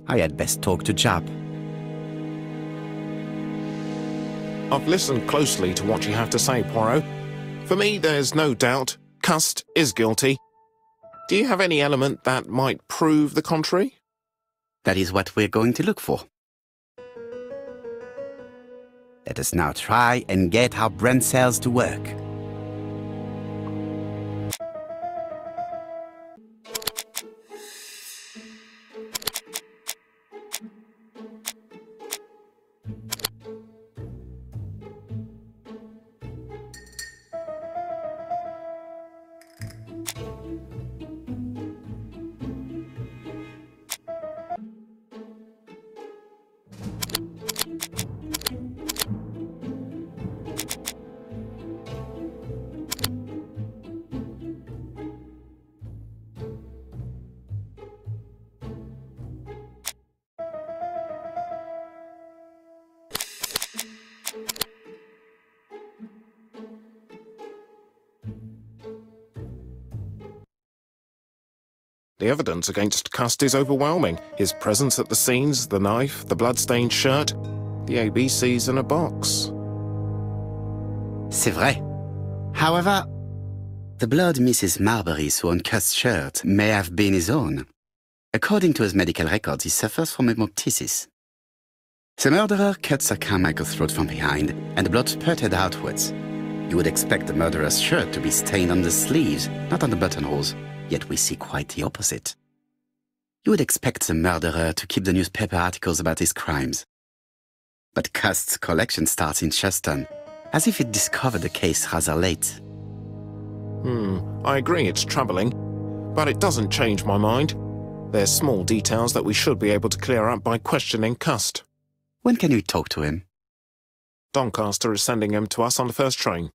I had best talk to Jap. I've listened closely to what you have to say, Poirot. For me, there's no doubt Cust is guilty. Do you have any element that might prove the contrary? That is what we're going to look for. Let us now try and get our brain cells to work. The evidence against Cust is overwhelming. His presence at the scenes, the knife, the blood-stained shirt, the ABCs in a box. C'est vrai. However, the blood Mrs. Marbury saw on Cust's shirt may have been his own. According to his medical records, he suffers from hemoptysis. The murderer cut Sir Carmichael's throat from behind, and the blood spurted outwards. You would expect the murderer's shirt to be stained on the sleeves, not on the buttonholes. Yet we see quite the opposite. You would expect the murderer to keep the newspaper articles about his crimes. But Cust's collection starts in Cheston, as if it discovered the case rather late. I agree it's troubling, but it doesn't change my mind. There's small details that we should be able to clear up by questioning Cust. When can you talk to him? Doncaster is sending him to us on the first train.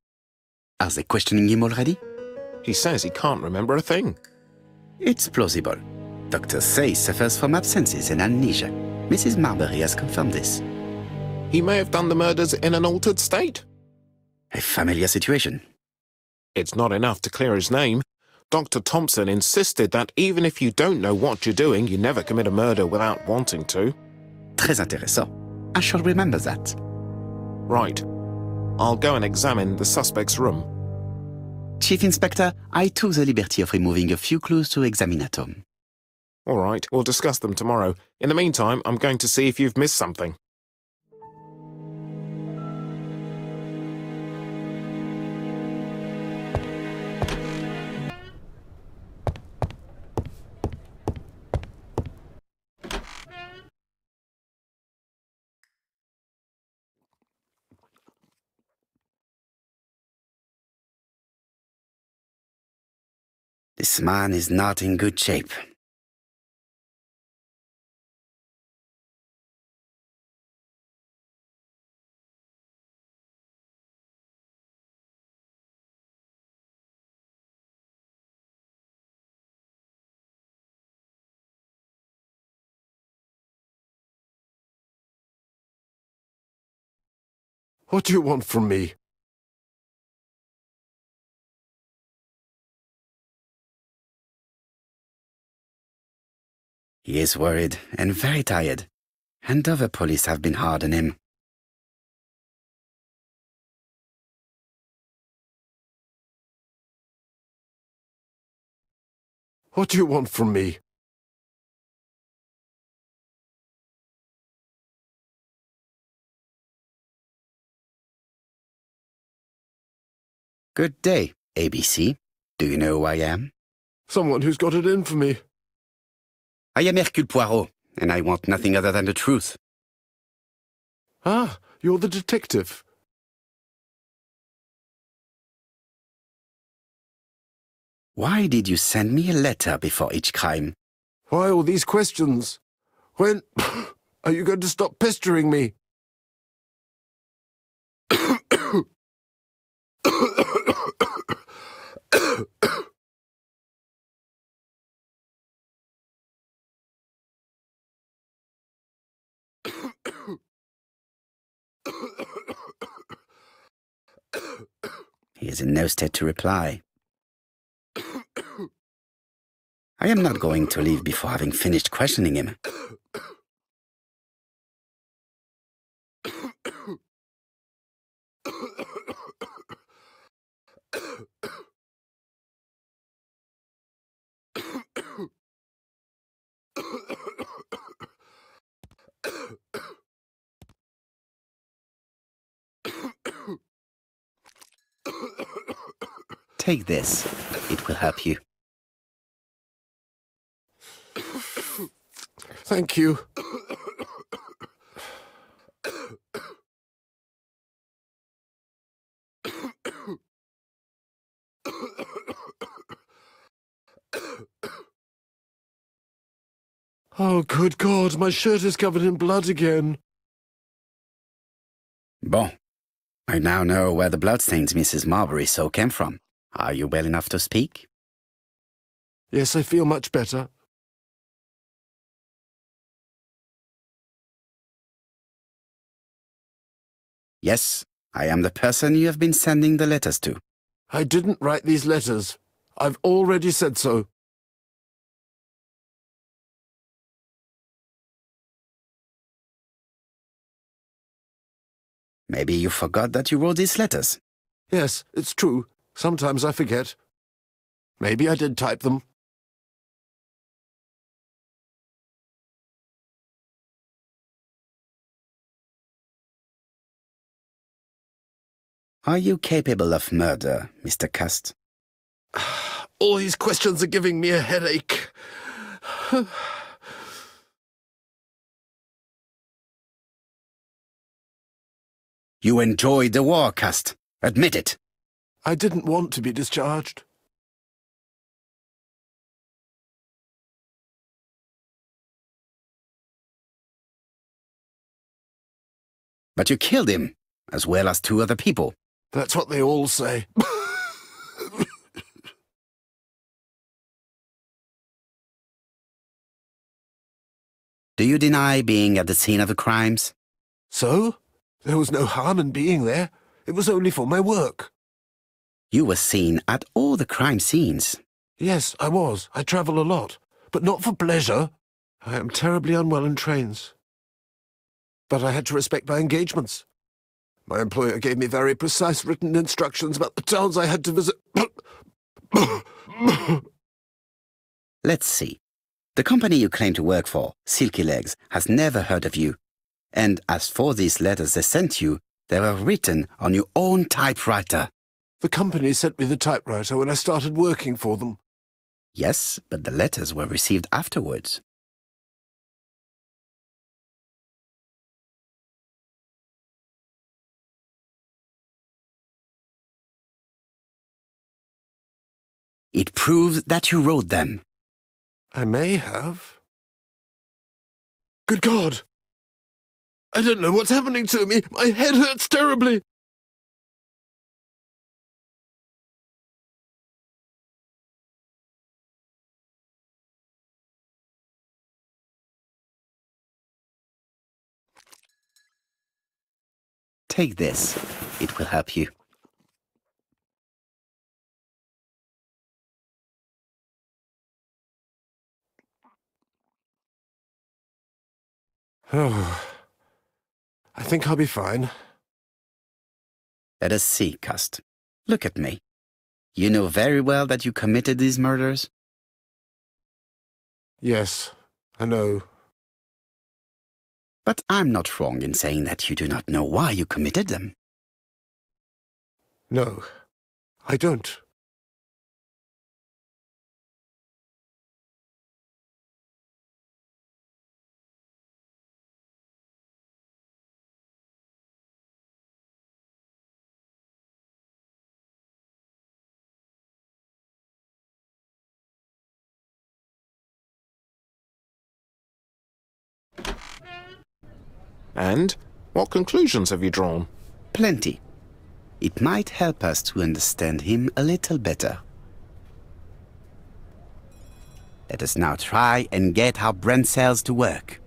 Are they questioning him already? He says he can't remember a thing. It's plausible. Doctors say he suffers from absences and amnesia. Mrs. Marbury has confirmed this. He may have done the murders in an altered state. A familiar situation. It's not enough to clear his name. Dr. Thompson insisted that even if you don't know what you're doing, you never commit a murder without wanting to. Très intéressant. I shall remember that. Right. I'll go and examine the suspect's room. Chief Inspector, I took the liberty of removing a few clues to examinatum. All right, we'll discuss them tomorrow. In the meantime, I'm going to see if you've missed something. This man is not in good shape. What do you want from me? He is worried and very tired, and other police have been hard on him. What do you want from me? Good day, ABC. Do you know who I am? Someone who's got it in for me. I am Hercule Poirot, and I want nothing other than the truth. Ah, you're the detective. Why did you send me a letter before each crime? Why all these questions? When are you going to stop pestering me? He is in no state to reply. I am not going to leave before having finished questioning him. Take this. It will help you. Thank you. Oh, good God, my shirt is covered in blood again. Bon. I now know where the bloodstains Mrs. Marbury saw came from. Are you well enough to speak? Yes, I feel much better. Yes, I am the person you have been sending the letters to. I didn't write these letters. I've already said so. Maybe you forgot that you wrote these letters. Yes, it's true. Sometimes I forget. Maybe I did type them. Are you capable of murder, Mr. Cust? All these questions are giving me a headache. You enjoyed the war, Cust. Admit it. I didn't want to be discharged. But you killed him, as well as 2 other people. That's what they all say. Do you deny being at the scene of the crimes? So? There was no harm in being there. It was only for my work. You were seen at all the crime scenes. Yes, I was. I travel a lot, but not for pleasure. I am terribly unwell in trains. But I had to respect my engagements. My employer gave me very precise written instructions about the towns I had to visit. Let's see. The company you claim to work for, Silky Legs, has never heard of you. And as for these letters they sent you, they were written on your own typewriter. The company sent me the typewriter when I started working for them. Yes, but the letters were received afterwards. It proves that you wrote them. I may have. Good God! I don't know what's happening to me. My head hurts terribly. Take this. It will help you. Oh, I think I'll be fine. Let us see, Cust. Look at me. You know very well that you committed these murders? Yes, I know. But I'm not wrong in saying that you do not know why you committed them. No, I don't. And what conclusions have you drawn? Plenty. It might help us to understand him a little better. Let us now try and get our brain cells to work.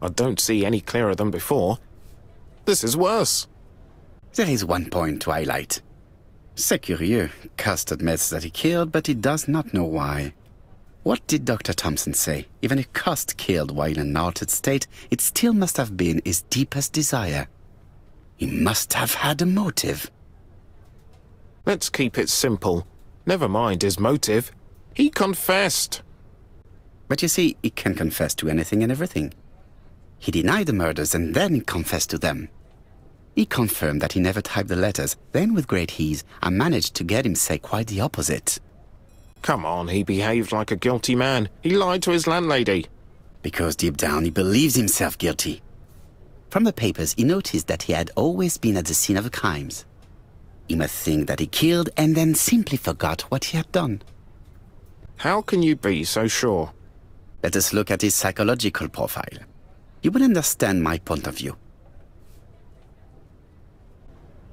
I don't see any clearer than before. This is worse. There is one point to highlight. C'est curieux. Cust admits that he killed, but he does not know why. What did Dr. Thompson say? Even if Cust killed while in an altered state, it still must have been his deepest desire. He must have had a motive. Let's keep it simple. Never mind his motive. He confessed. But you see, he can confess to anything and everything. He denied the murders and then confessed to them. He confirmed that he never typed the letters. Then, with great ease, I managed to get him say quite the opposite. Come on, he behaved like a guilty man. He lied to his landlady. Because deep down he believes himself guilty. From the papers, he noticed that he had always been at the scene of the crimes. He must think that he killed and then simply forgot what he had done. How can you be so sure? Let us look at his psychological profile. You will understand my point of view.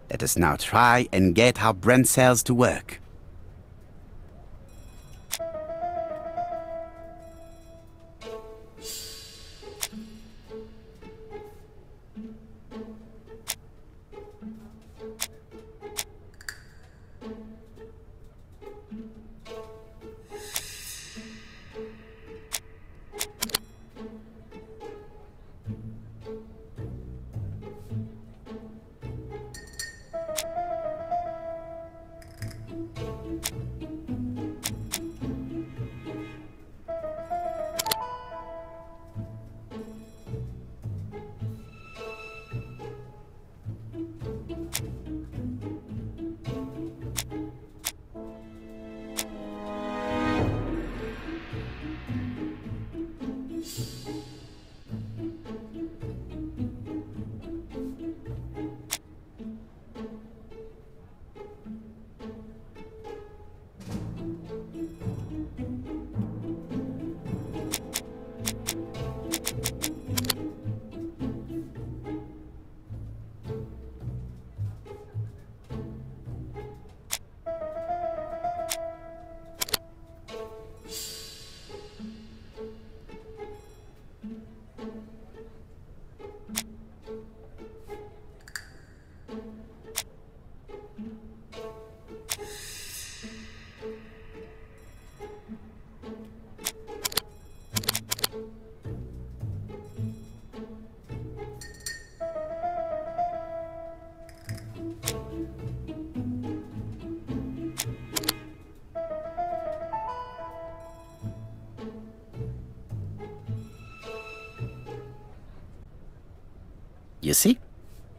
Let us now try and get our brain cells to work. You see?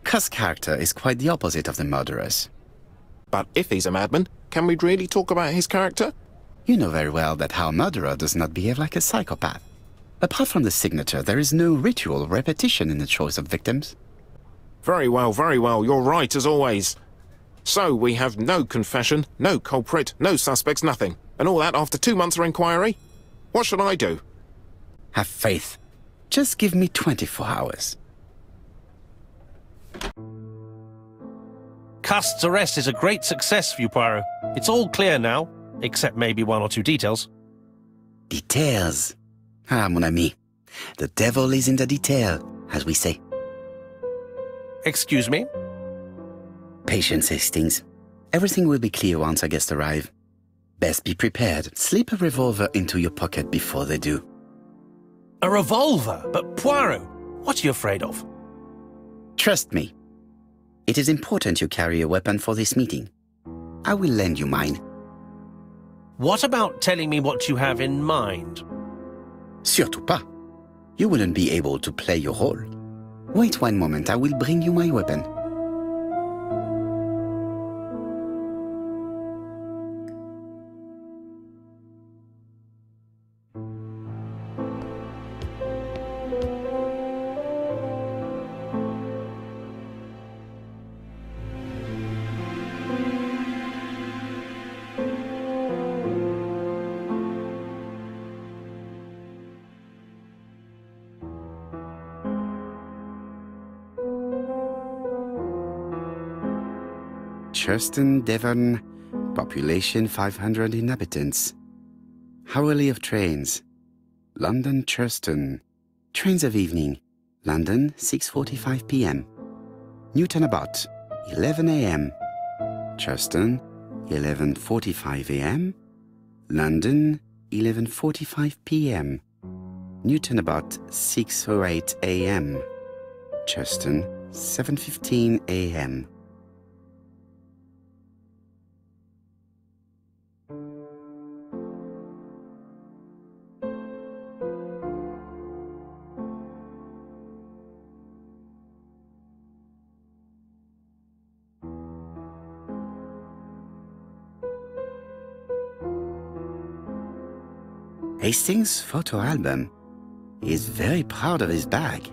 Cust's character is quite the opposite of the murderer's. But if he's a madman, can we really talk about his character? You know very well that our murderer does not behave like a psychopath. Apart from the signature, there is no ritual or repetition in the choice of victims. Very well, you're right as always. So we have no confession, no culprit, no suspects, nothing. And all that after 2 months of inquiry? What should I do? Have faith. Just give me 24 hours. Cust's arrest is a great success for you, Poirot. It's all clear now, except maybe 1 or 2 details. Details. Ah, mon ami. The devil is in the detail, as we say. Excuse me? Patience, Hastings. Everything will be clear once our guests arrive. Best be prepared. Slip a revolver into your pocket before they do. A revolver? But Poirot, what are you afraid of? Trust me. It is important you carry a weapon for this meeting. I will lend you mine. What about telling me what you have in mind? Surtout pas. You wouldn't be able to play your role. Wait 1 moment, I will bring you my weapon. Churston, Devon, population 500 inhabitants. Hourly of trains. London, Churston. Trains of evening. London, 6:45 p.m. Newton about 11 a.m. Charleston, 11:45 a.m. London, 11:45 p.m. Newton about 6:08 a.m. Charleston, 7:15 a.m. Hastings' photo album. He is very proud of his bag.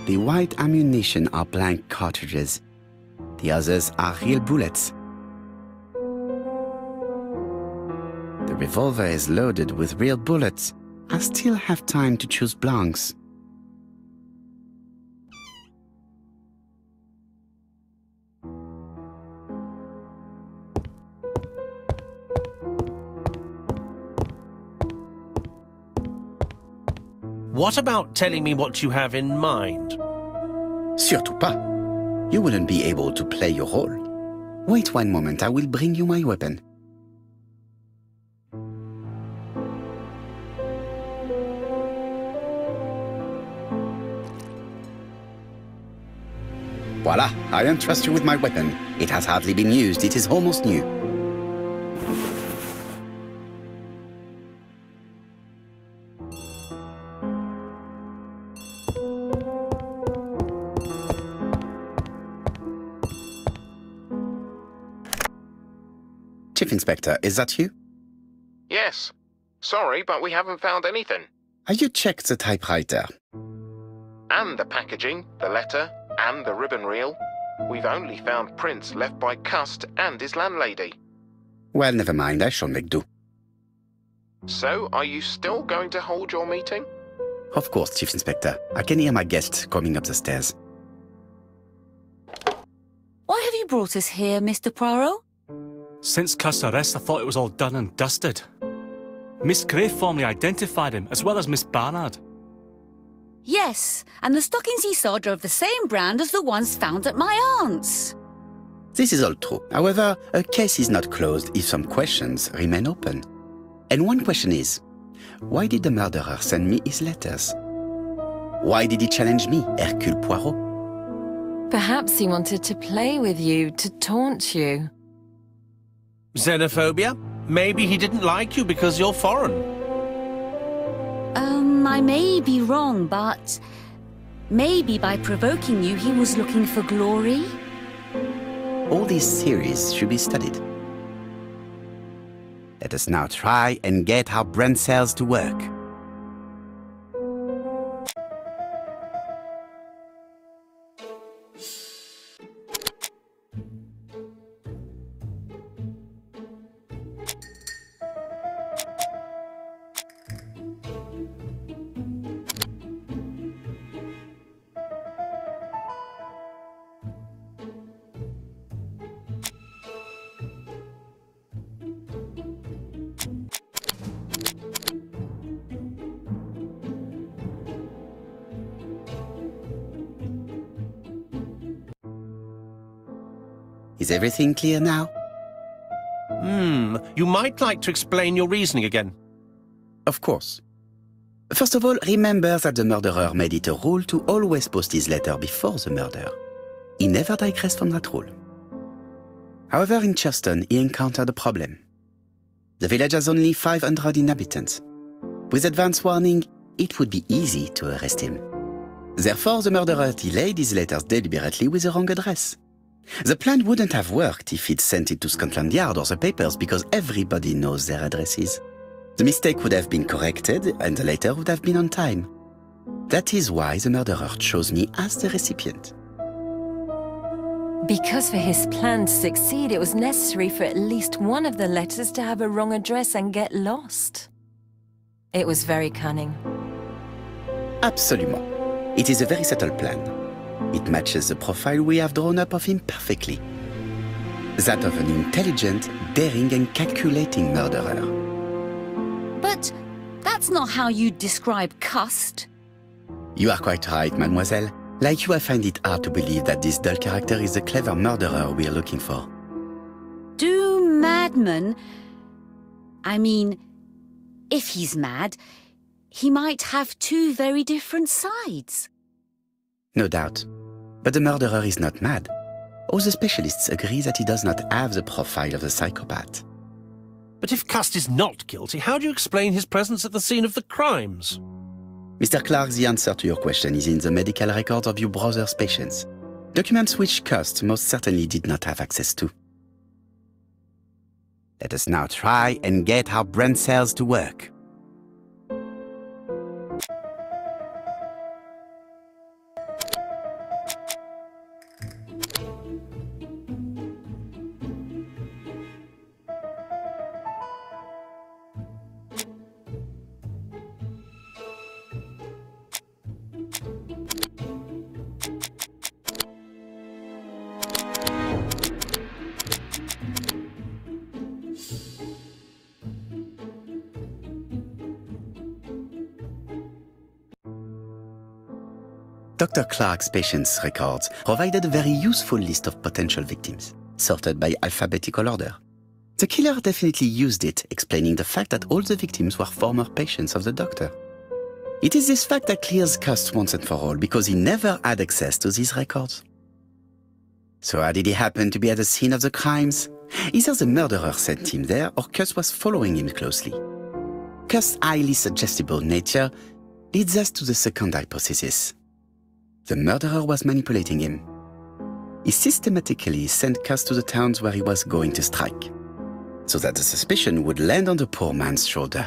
The white ammunition are blank cartridges. The others are real bullets. The revolver is loaded with real bullets. I still have time to choose blanks. What about telling me what you have in mind? Surtout pas. You wouldn't be able to play your role. Wait one moment, I will bring you my weapon. Voila, I entrust you with my weapon. It has hardly been used, it is almost new. Chief Inspector, is that you? Yes. Sorry, but we haven't found anything. Have you checked the typewriter? And the packaging, the letter, and the ribbon reel. We've only found prints left by Cust and his landlady. Well, never mind, I shall make do. So, are you still going to hold your meeting? Of course, Chief Inspector. I can hear my guest coming up the stairs. Why have you brought us here, Mr. Poirot? Since Cust's arrest, I thought it was all done and dusted. Miss Gray formally identified him, as well as Miss Barnard. Yes, and the stockings he saw drove the same brand as the ones found at my aunt's. This is all true. However, a case is not closed if some questions remain open. And one question is, why did the murderer send me his letters? Why did he challenge me, Hercule Poirot? Perhaps he wanted to play with you, to taunt you. Xenophobia? Maybe he didn't like you because you're foreign. I may be wrong, but maybe by provoking you, he was looking for glory? All these theories should be studied. Let us now try and get our brain cells to work. Is everything clear now? You might like to explain your reasoning again. Of course. First of all, remember that the murderer made it a rule to always post his letter before the murder. He never digressed from that rule. However, in Charleston, he encountered a problem. The village has only 500 inhabitants. With advance warning, it would be easy to arrest him. Therefore, the murderer delayed his letters deliberately with the wrong address. The plan wouldn't have worked if he'd sent it to Scotland Yard or the papers because everybody knows their addresses. The mistake would have been corrected and the letter would have been on time. That is why the murderer chose me as the recipient. Because for his plan to succeed, it was necessary for at least one of the letters to have a wrong address and get lost. It was very cunning. Absolument. It is a very subtle plan. It matches the profile we have drawn up of him perfectly. That of an intelligent, daring and calculating murderer. But that's not how you describe Cust. You are quite right, mademoiselle. Like you, I find it hard to believe that this dull character is the clever murderer we are looking for. Do madmen... I mean, if he's mad, he might have two very different sides. No doubt. But the murderer is not mad. All the specialists agree that he does not have the profile of a psychopath. But if Cust is not guilty, how do you explain his presence at the scene of the crimes? Mr. Clark, the answer to your question is in the medical records of your brother's patients. Documents which Cust most certainly did not have access to. Let us now try and get our brain cells to work. Dr. Clark's patients' records provided a very useful list of potential victims, sorted by alphabetical order. The killer definitely used it, explaining the fact that all the victims were former patients of the doctor. It is this fact that clears Cust once and for all, because he never had access to these records. So how did he happen to be at the scene of the crimes? Either the murderer sent him there, or Cust was following him closely. Cust's highly suggestible nature leads us to the second hypothesis. The murderer was manipulating him. He systematically sent Cust to the towns where he was going to strike, so that the suspicion would land on the poor man's shoulder.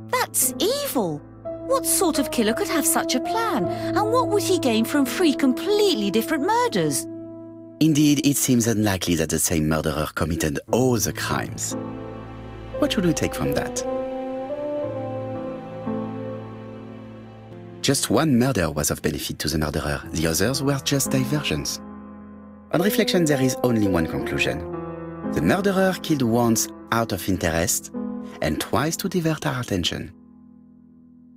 That's evil. What sort of killer could have such a plan? And what would he gain from three completely different murders? Indeed, it seems unlikely that the same murderer committed all the crimes. What should we take from that? Just one murder was of benefit to the murderer, the others were just diversions. On reflection, there is only one conclusion. The murderer killed once out of interest, and twice to divert our attention.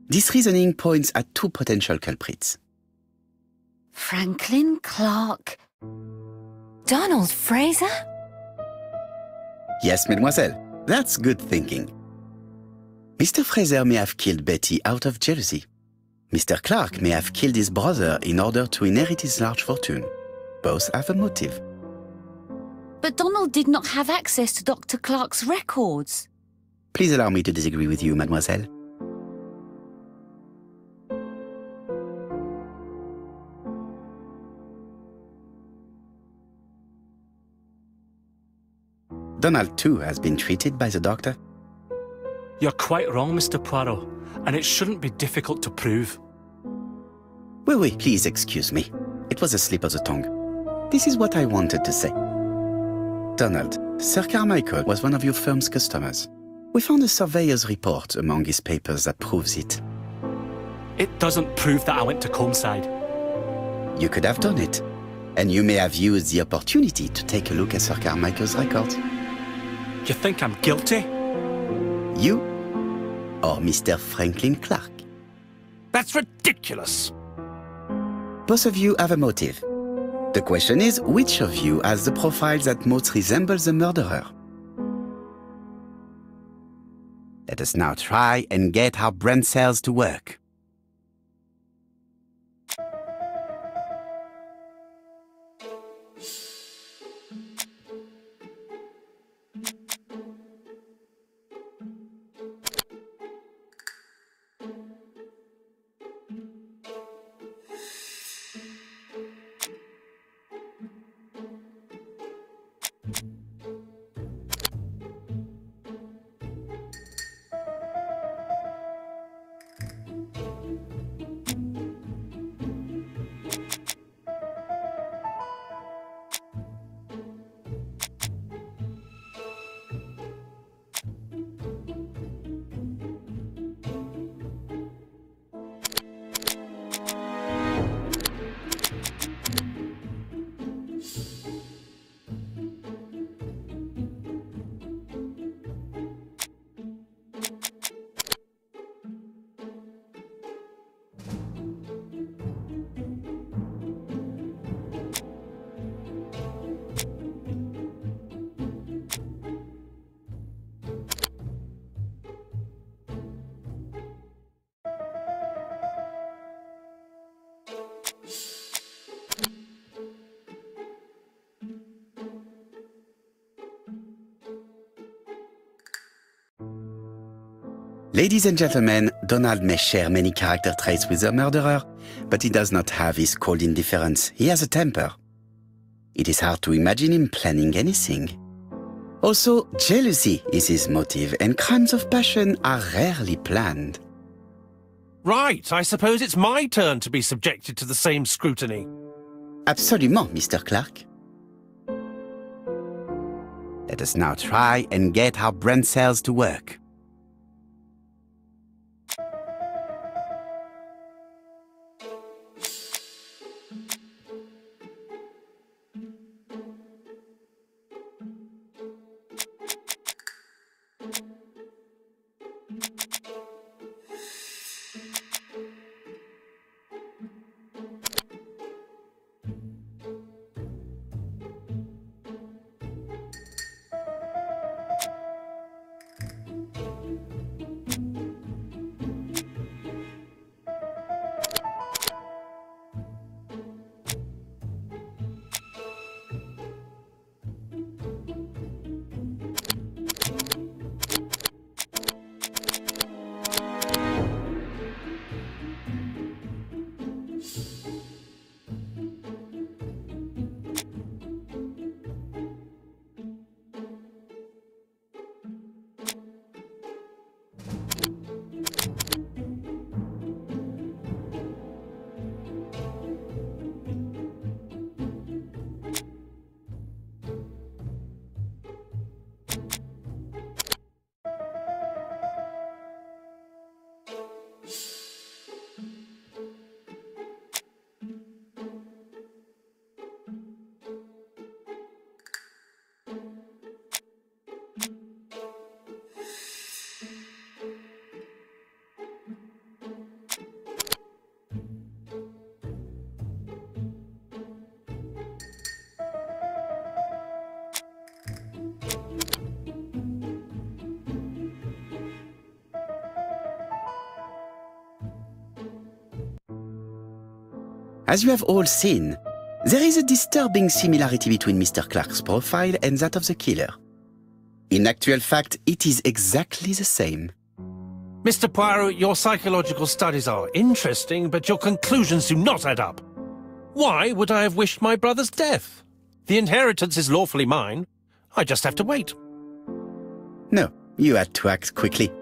This reasoning points at two potential culprits. Franklin Clark. Donald Fraser? Yes, mademoiselle, that's good thinking. Mr. Fraser may have killed Betty out of jealousy. Mr. Clark may have killed his brother in order to inherit his large fortune. Both have a motive. But Donald did not have access to Dr. Clark's records. Please allow me to disagree with you, mademoiselle. Donald, too, has been treated by the doctor. You're quite wrong, Mr. Poirot, and it shouldn't be difficult to prove. Oui, please excuse me. It was a slip of the tongue. This is what I wanted to say. Donald, Sir Carmichael was one of your firm's customers. We found a surveyor's report among his papers that proves it. It doesn't prove that I went to Comeside. You could have done it. And you may have used the opportunity to take a look at Sir Carmichael's records. You think I'm guilty? You or Mr. Franklin Clark? That's ridiculous. Both of you have a motive. The question is, which of you has the profile that most resembles the murderer? Let us now try and get our brain cells to work. Ladies and gentlemen, Donald may share many character traits with the murderer, but he does not have his cold indifference. He has a temper. It is hard to imagine him planning anything. Also, jealousy is his motive, and crimes of passion are rarely planned. Right, I suppose it's my turn to be subjected to the same scrutiny. Absolument, Mr. Clark. Let us now try and get our brain cells to work. As you have all seen, there is a disturbing similarity between Mr. Clark's profile and that of the killer. In actual fact, it is exactly the same. Mr. Poirot, your psychological studies are interesting, but your conclusions do not add up. Why would I have wished my brother's death? The inheritance is lawfully mine. I just have to wait. No, you had to act quickly.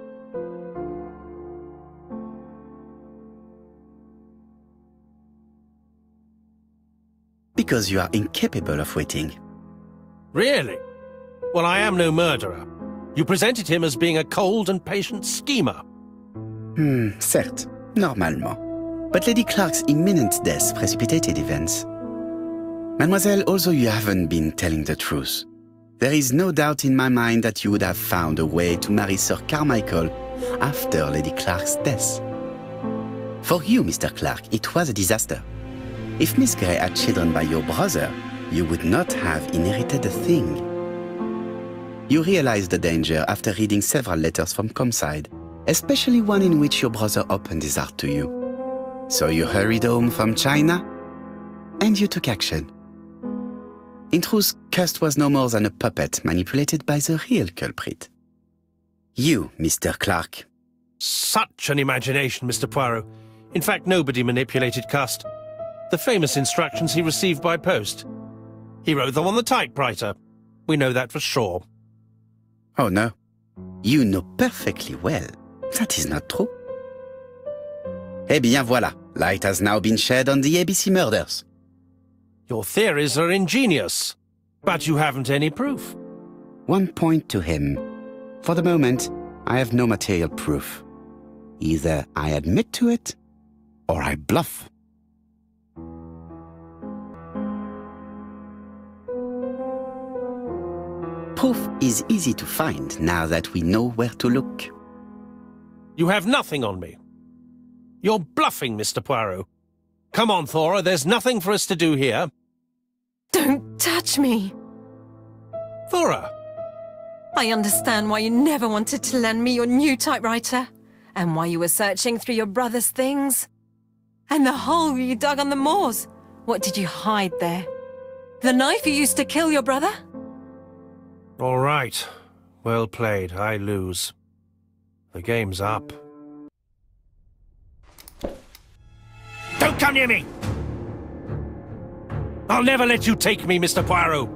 Because you are incapable of waiting. Really? Well, I am no murderer. You presented him as being a cold and patient schemer. Certes, normalement. But Lady Clark's imminent death precipitated events. Mademoiselle, although you haven't been telling the truth, there is no doubt in my mind that you would have found a way to marry Sir Carmichael after Lady Clark's death. For you, Mr. Clark, it was a disaster. If Miss Grey had children by your brother, you would not have inherited a thing. You realized the danger after reading several letters from Comside, especially one in which your brother opened his heart to you. So you hurried home from China, and you took action. In truth, Cust was no more than a puppet manipulated by the real culprit. You, Mr. Clark. Such an imagination, Mr. Poirot. In fact, nobody manipulated Cust. The famous instructions he received by post. He wrote them on the typewriter. We know that for sure. Oh no. You know perfectly well. That is not true. Eh bien voilà. Light has now been shed on the ABC murders. Your theories are ingenious, but you haven't any proof. One point to him. For the moment, I have no material proof. Either I admit to it, or I bluff. Proof is easy to find now that we know where to look. You have nothing on me. You're bluffing, Mr. Poirot. Come on, Thora, there's nothing for us to do here. Don't touch me. Thora! I understand why you never wanted to lend me your new typewriter, and why you were searching through your brother's things. And the hole you dug on the moors. What did you hide there? The knife you used to kill your brother? All right. Well played. I lose. The game's up. Don't come near me! I'll never let you take me, Mr. Poirot!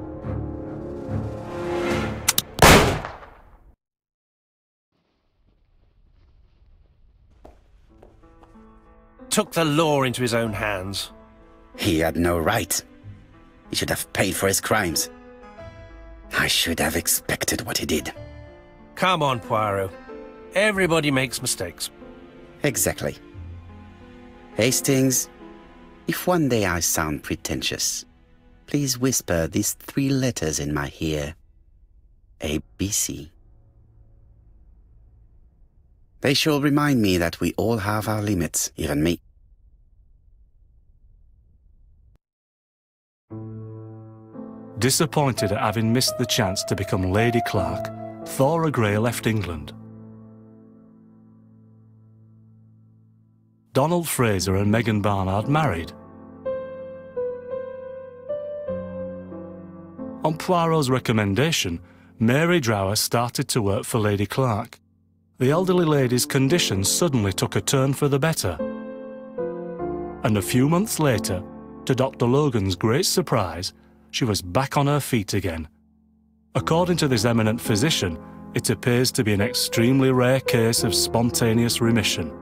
Took the law into his own hands. He had no right. He should have paid for his crimes. I should have expected what he did. Come on, Poirot. Everybody makes mistakes. Exactly. Hastings, if one day I sound pretentious, please whisper these 3 letters in my ear. ABC. They shall remind me that we all have our limits, even me. Disappointed at having missed the chance to become Lady Clark, Thora Grey left England. Donald Fraser and Megan Barnard married. On Poirot's recommendation, Mary Drower started to work for Lady Clark. The elderly lady's condition suddenly took a turn for the better. And a few months later, to Dr. Logan's great surprise, she was back on her feet again. According to this eminent physician, it appears to be an extremely rare case of spontaneous remission.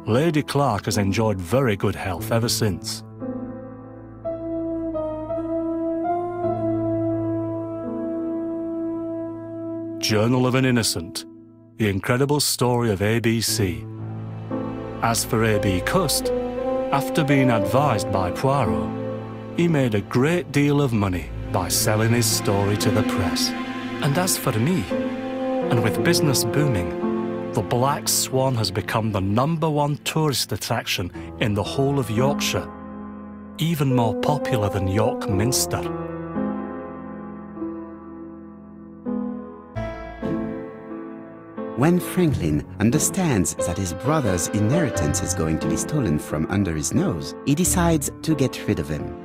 Lady Clark has enjoyed very good health ever since. Journal of an Innocent, the incredible story of ABC. As for A.B. Cust, after being advised by Poirot, he made a great deal of money by selling his story to the press. And as for me, and with business booming, the Black Swan has become the #1 tourist attraction in the whole of Yorkshire, even more popular than York Minster. When Franklin understands that his brother's inheritance is going to be stolen from under his nose, he decides to get rid of him.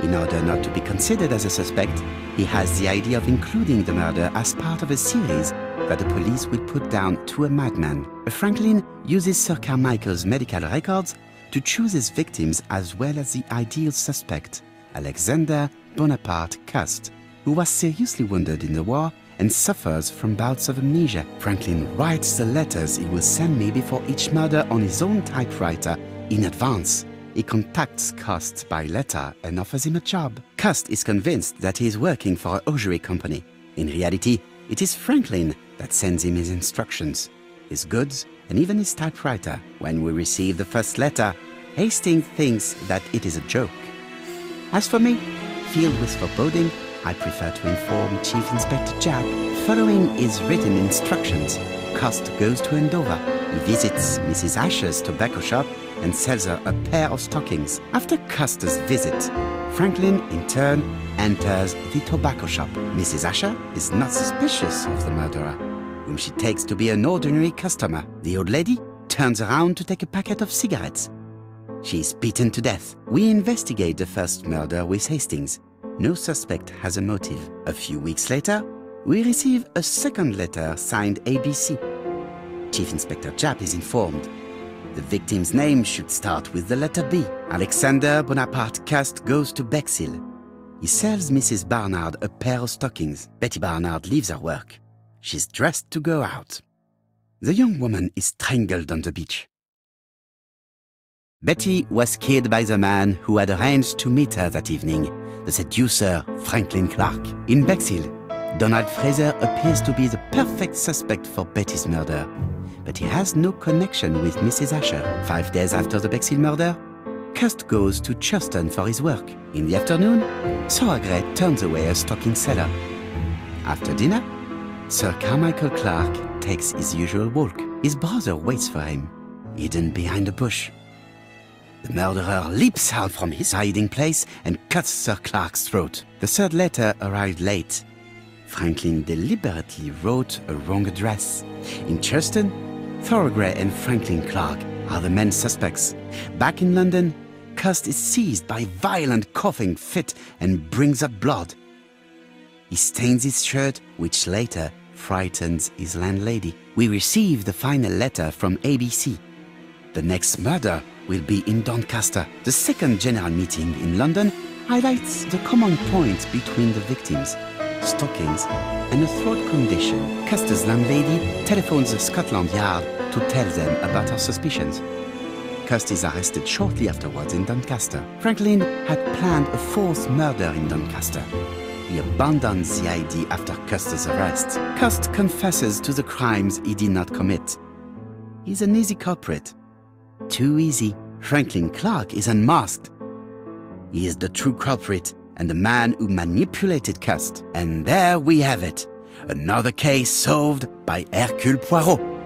In order not to be considered as a suspect, he has the idea of including the murder as part of a series that the police will put down to a madman. Franklin uses Sir Carmichael's medical records to choose his victims as well as the ideal suspect, Alexander Bonaparte Cust, who was seriously wounded in the war and suffers from bouts of amnesia. Franklin writes the letters he will send me before each murder on his own typewriter in advance. He contacts Cust by letter and offers him a job. Cust is convinced that he is working for a hosiery company. In reality, it is Franklin that sends him his instructions, his goods, and even his typewriter. When we receive the first letter, Hastings thinks that it is a joke. As for me, filled with foreboding, I prefer to inform Chief Inspector Jack. Following his written instructions, Cust goes to Andover. He visits Mrs. Asher's tobacco shop and sells her a pair of stockings. After Cust's visit, Franklin, in turn, enters the tobacco shop. Mrs. Asher is not suspicious of the murderer, whom she takes to be an ordinary customer. The old lady turns around to take a packet of cigarettes. She is beaten to death. We investigate the first murder with Hastings. No suspect has a motive. A few weeks later, we receive a second letter signed ABC. Chief Inspector Japp is informed. The victim's name should start with the letter B. Alexander Bonaparte Cust goes to Bexhill. He sells Mrs. Barnard a pair of stockings. Betty Barnard leaves her work. She's dressed to go out. The young woman is strangled on the beach. Betty was killed by the man who had arranged to meet her that evening, the seducer Franklin Clark. In Bexhill, Donald Fraser appears to be the perfect suspect for Betty's murder, but he has no connection with Mrs. Asher. 5 days after the Bexhill murder, Cust goes to Churston for his work. In the afternoon, Thora Grey turns away a stocking seller. After dinner, Sir Carmichael Clark takes his usual walk. His brother waits for him, hidden behind a bush. The murderer leaps out from his hiding place and cuts Sir Clark's throat. The third letter arrived late. Franklin deliberately wrote a wrong address. In Churston, Thora Grey and Franklin Clark are the main suspects. Back in London, Cust is seized by a violent coughing fit and brings up blood. He stains his shirt, which later frightens his landlady. We receive the final letter from ABC. The next murder will be in Doncaster. The second general meeting in London highlights the common point between the victims, stockings and a throat condition. Custer's landlady telephones the Scotland Yard to tell them about her suspicions. Cust is arrested shortly afterwards in Doncaster. Franklin had planned a fourth murder in Doncaster. He abandons the idea after Custer's arrest. Cust confesses to the crimes he did not commit. He's an easy culprit. Too easy. Franklin Clark is unmasked. He is the true culprit and the man who manipulated Cust. And there we have it. Another case solved by Hercule Poirot.